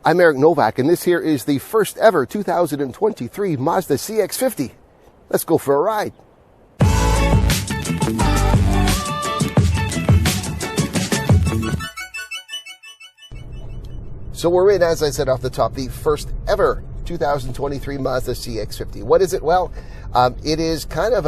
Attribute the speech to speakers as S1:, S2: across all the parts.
S1: I'm Eric Novak, and this here is the first ever 2023 Mazda CX-50. Let's go for a ride. So we're in, as I said off the top, the first ever 2023 Mazda CX-50. What is it? Well, it is kind of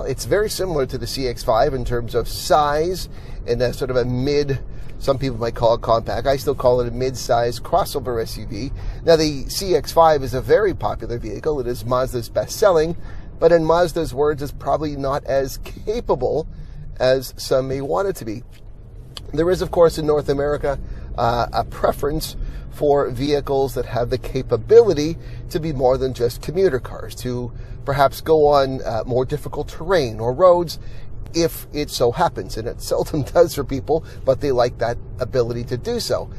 S1: it's very similar to the CX-5 in terms of size and a sort of a mid, some people might call it compact. I still call it a mid-size crossover SUV. Now, the CX-5 is a very popular vehicle. It is Mazda's best-selling, but in Mazda's words, it's probably not as capable as some may want it to be. There is, of course, in North America, a preference for vehicles that have the capability to be more than just commuter cars, to perhaps go on more difficult terrain or roads if it so happens. And it seldom does for people, but they like that ability to do so.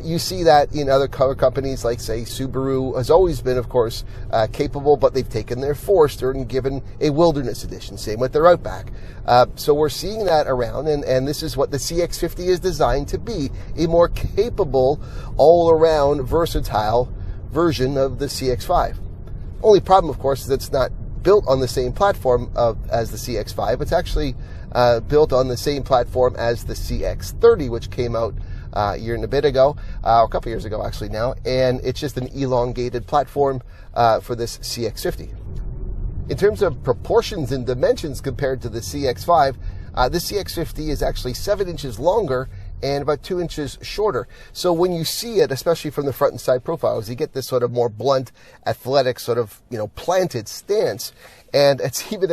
S1: You see that in other car companies like, say, Subaru has always been, of course, capable, but they've taken their Forester and given a wilderness edition. Same with their Outback. So we're seeing that around, and this is what the CX-50 is designed to be, a more capable, all-around, versatile version of the CX-5. Only problem, of course, is it's not built on the same platform as the CX-5. It's actually built on the same platform as the CX-30, which came out a year and a bit ago, a couple years ago actually now, and it's just an elongated platform for this CX-50. In terms of proportions and dimensions compared to the CX-5, the CX-50 is actually 7 inches longer and about 2 inches shorter. So when you see it, especially from the front and side profiles, you get this sort of more blunt, athletic, sort of, planted stance. And it's even,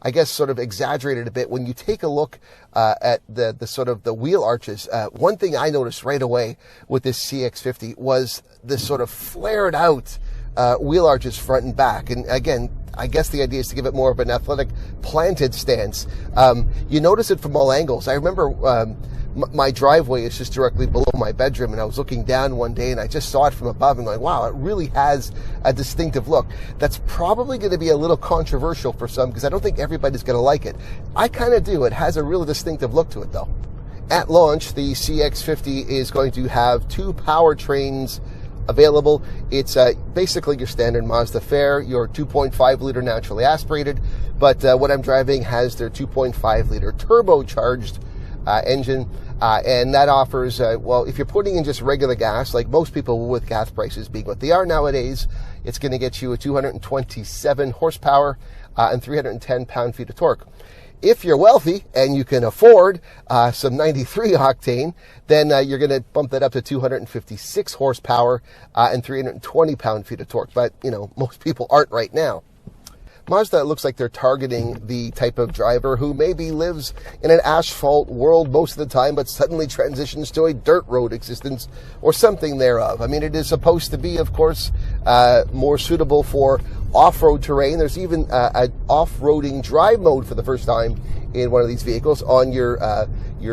S1: I guess, sort of exaggerated a bit when you take a look at the sort of the wheel arches. One thing I noticed right away with this CX-50 was this sort of flared out wheel arches front and back. And again, I guess the idea is to give it more of an athletic, planted stance. You notice it from all angles. I remember my driveway is just directly below my bedroom, and I was looking down one day and I just saw it from above and going, wow, it really has a distinctive look. That's probably going to be a little controversial for some because I don't think everybody's going to like it. I kind of do. It has a really distinctive look to it, though. At launch, the CX-50 is going to have 2 powertrains available. It's basically your standard Mazda fare, your 2.5 liter naturally aspirated, but what I'm driving has their 2.5 liter turbocharged engine, and that offers, if you're putting in just regular gas, like most people will with gas prices being what they are nowadays, it's going to get you a 227 horsepower and 310 pound-feet of torque. If you're wealthy and you can afford some 93 octane, then you're going to bump that up to 256 horsepower and 320 pound-feet of torque. But, most people aren't right now. Mazda, it looks like they're targeting the type of driver who maybe lives in an asphalt world most of the time, but suddenly transitions to a dirt road existence or something thereof. I mean, it is supposed to be, of course, more suitable for off-road terrain. There's even an off-roading drive mode for the first time in one of these vehicles. On your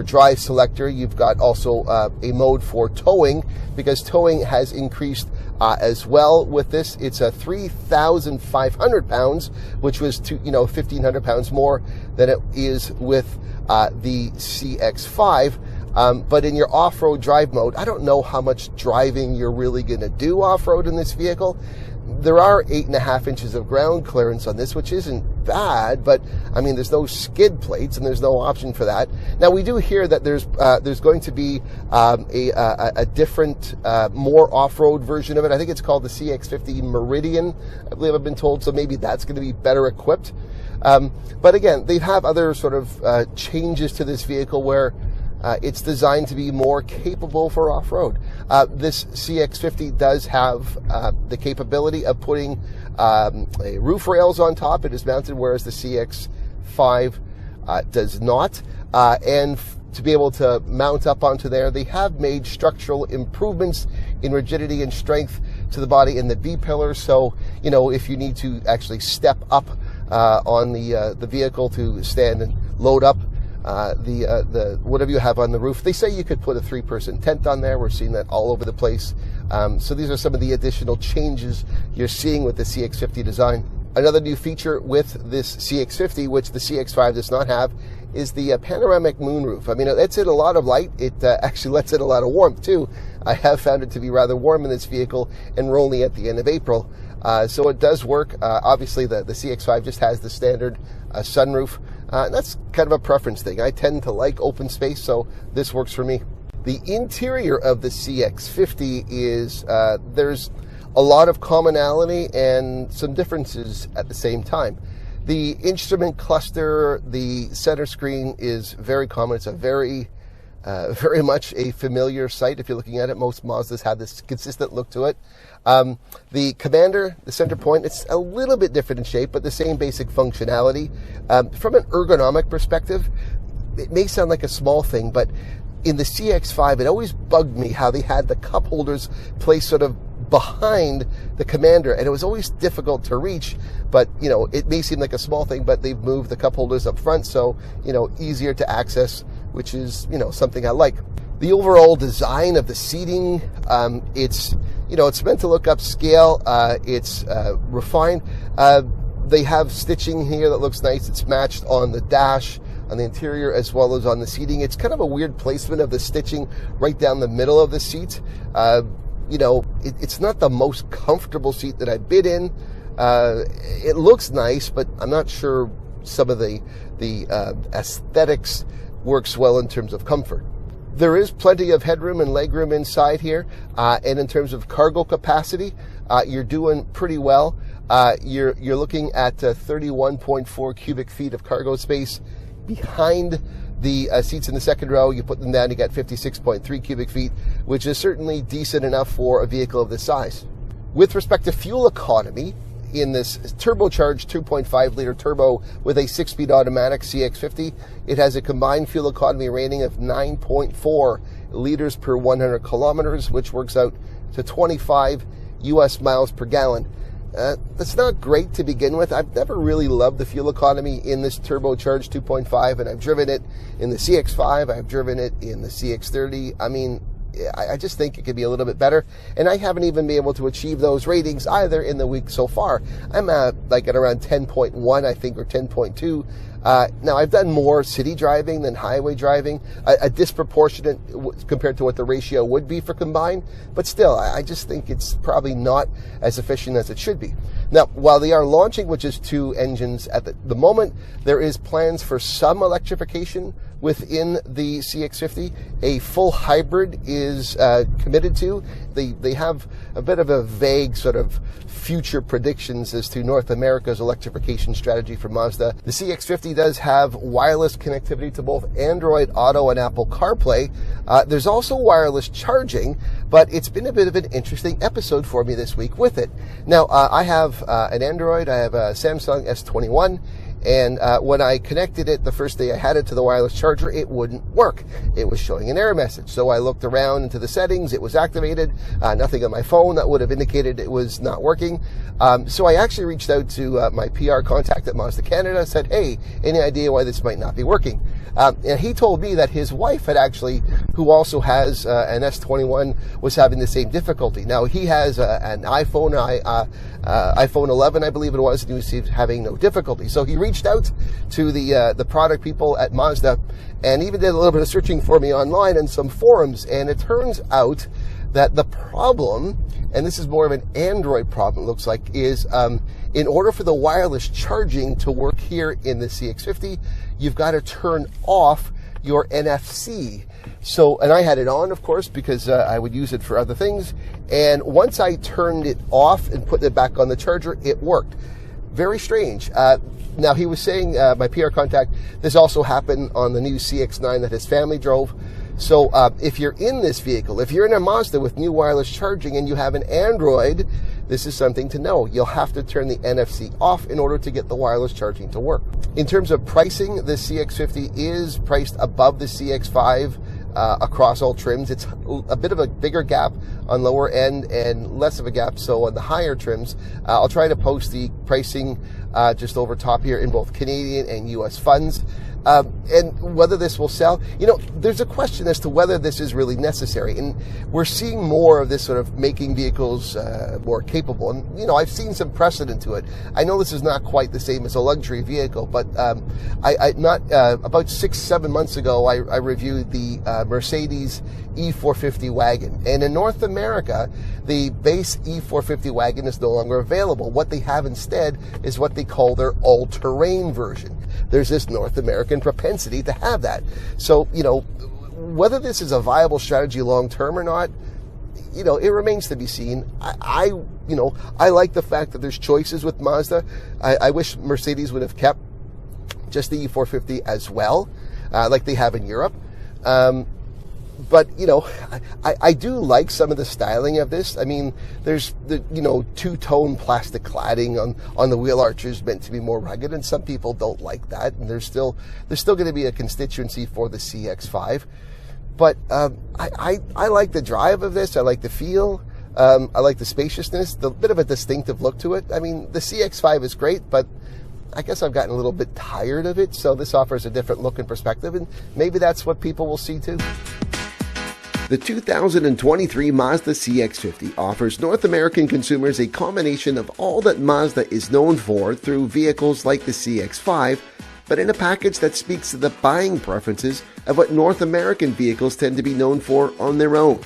S1: drive selector, you've got also a mode for towing, because towing has increased as well with this. It's a 3,500 pounds, which was 1,500 pounds more than it is with the CX-5. But in your off-road drive mode, I don't know how much driving you're really going to do off-road in this vehicle. There are 8.5 inches of ground clearance on this, which isn't bad, but I mean, there's no skid plates and there's no option for that. Now, we do hear that there's going to be a different, more off-road version of it. I think it's called the CX-50 Meridian, I believe I've been told, so maybe that's going to be better equipped. But again, they have other sort of changes to this vehicle where it's designed to be more capable for off-road. This CX-50 does have the capability of putting roof rails on top. It is mounted, whereas the CX-5 does not. And to be able to mount up onto there, they have made structural improvements in rigidity and strength to the body and the B-pillar. So, if you need to actually step up on the vehicle to stand and load up the whatever you have on the roof. They say you could put a 3-person tent on there. We're seeing that all over the place. So these are some of the additional changes you're seeing with the CX-50 design. Another new feature with this CX-50, which the CX-5 does not have, is the panoramic moonroof. I mean, it lets in a lot of light. It actually lets in a lot of warmth too. I have found it to be rather warm in this vehicle, and we're only at the end of April. So it does work. Obviously, the CX-5 just has the standard sunroof. That's kind of a preference thing. I tend to like open space, so this works for me. The interior of the CX-50 is, there's a lot of commonality and some differences at the same time. The instrument cluster, the center screen is very common. It's a very much a familiar sight. If you're looking at it, most Mazdas have this consistent look to it. The commander, the center point, it's a little bit different in shape, but the same basic functionality. From an ergonomic perspective, it may sound like a small thing, but in the CX-5, it always bugged me how they had the cup holders placed sort of behind the commander, and it was always difficult to reach. But it may seem like a small thing, but they've moved the cup holders up front, so easier to access, which is something I like. The overall design of the seating, it's meant to look upscale. It's refined. They have stitching here that looks nice. It's matched on the dash, on the interior, as well as on the seating. It's kind of a weird placement of the stitching right down the middle of the seat. It's not the most comfortable seat that I've been in. It looks nice, but I'm not sure some of the aesthetics works well in terms of comfort. There is plenty of headroom and legroom inside here, and in terms of cargo capacity, you're doing pretty well. You're looking at 31.4 cubic feet of cargo space behind the seats in the second row. You put them down, you get 56.3 cubic feet, which is certainly decent enough for a vehicle of this size. With respect to fuel economy, in this turbocharged 2.5-liter turbo with a 6-speed automatic CX-50, it has a combined fuel economy rating of 9.4 liters per 100 kilometers, which works out to 25 US miles per gallon. That's not great to begin with. I've never really loved the fuel economy in this turbocharged 2.5, and I've driven it in the CX-5, I've driven it in the CX-30. I mean, I just think it could be a little bit better, and I haven't even been able to achieve those ratings either in the week so far. I'm at around 10.1, I think, or 10.2. Now, I've done more city driving than highway driving, a disproportionate compared to what the ratio would be for combined, but still, I just think it's probably not as efficient as it should be. Now, while they are launching with just 2 engines at the moment, there is plans for some electrification within the CX-50. A full hybrid is committed to. They have a bit of a vague sort of future predictions as to North America's electrification strategy for Mazda. The CX-50 does have wireless connectivity to both Android Auto and Apple CarPlay. There's also wireless charging, but it's been a bit of an interesting episode for me this week with it. Now, I have an Android, I have a Samsung S21, and when I connected it the first day I had it to the wireless charger, it wouldn't work. It was showing an error message. So I looked around into the settings, it was activated, nothing on my phone that would have indicated it was not working. So I actually reached out to my PR contact at Mazda Canada, said, hey, any idea why this might not be working? And he told me that his wife had actually, who also has an S21, was having the same difficulty. Now, he has an iPhone 11, I believe it was, and he was having no difficulty. So he reached out to the product people at Mazda and even did a little bit of searching for me online and some forums. And it turns out that the problem, and this is more of an Android problem, it looks like, is in order for the wireless charging to work here in the CX-50, you've got to turn off your NFC. So, and I had it on, of course, because I would use it for other things. And once I turned it off and put it back on the charger, it worked. Very strange. Now, he was saying, my PR contact, this also happened on the new CX-9 that his family drove. So if you're in this vehicle, if you're in a Mazda with new wireless charging and you have an Android, this is something to know. You'll have to turn the NFC off in order to get the wireless charging to work. In terms of pricing, the CX-50 is priced above the CX-5 across all trims. It's a bit of a bigger gap on lower end and less of a gap so on the higher trims. I'll try to post the pricing just over top here in both Canadian and US funds. And whether this will sell, there's a question as to whether this is really necessary. And we're seeing more of this sort of making vehicles more capable. And, I've seen some precedent to it. I know this is not quite the same as a luxury vehicle, but about 6-7 months ago, I reviewed the Mercedes E450 wagon. And in North America, the base E450 wagon is no longer available. What they have instead is what they call their all-terrain version. There's this North American propensity to have that. So, whether this is a viable strategy long-term or not, it remains to be seen. I like the fact that there's choices with Mazda. I wish Mercedes would have kept just the E450 as well, like they have in Europe. But, I do like some of the styling of this. I mean, there's the, two-tone plastic cladding on the wheel arches meant to be more rugged, and some people don't like that. And there's still going to be a constituency for the CX-5. But I like the drive of this. I like the feel. I like the spaciousness, the bit of a distinctive look to it. I mean, the CX-5 is great, but I guess I've gotten a little bit tired of it. So this offers a different look and perspective, and maybe that's what people will see too. The 2023 Mazda CX-50 offers North American consumers a combination of all that Mazda is known for through vehicles like the CX-5, but in a package that speaks to the buying preferences of what North American vehicles tend to be known for on their own.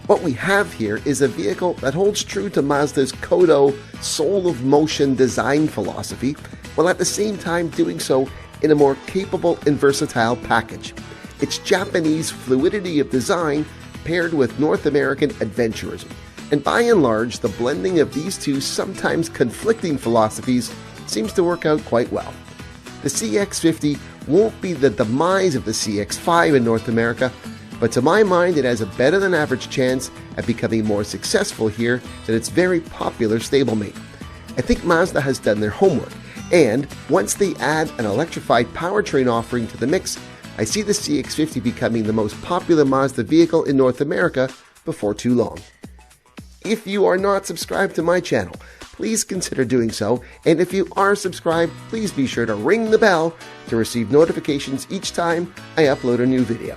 S1: What we have here is a vehicle that holds true to Mazda's KODO soul of motion design philosophy, while at the same time doing so in a more capable and versatile package. It's Japanese fluidity of design paired with North American adventurism. And by and large, the blending of these two sometimes conflicting philosophies seems to work out quite well. The CX-50 won't be the demise of the CX-5 in North America, but to my mind it has a better than average chance at becoming more successful here than its very popular stablemate. I think Mazda has done their homework, and once they add an electrified powertrain offering to the mix, I see the CX-50 becoming the most popular Mazda vehicle in North America before too long. If you are not subscribed to my channel, please consider doing so, and if you are subscribed, please be sure to ring the bell to receive notifications each time I upload a new video.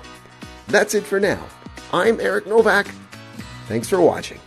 S1: That's it for now. I'm Eric Novak. Thanks for watching.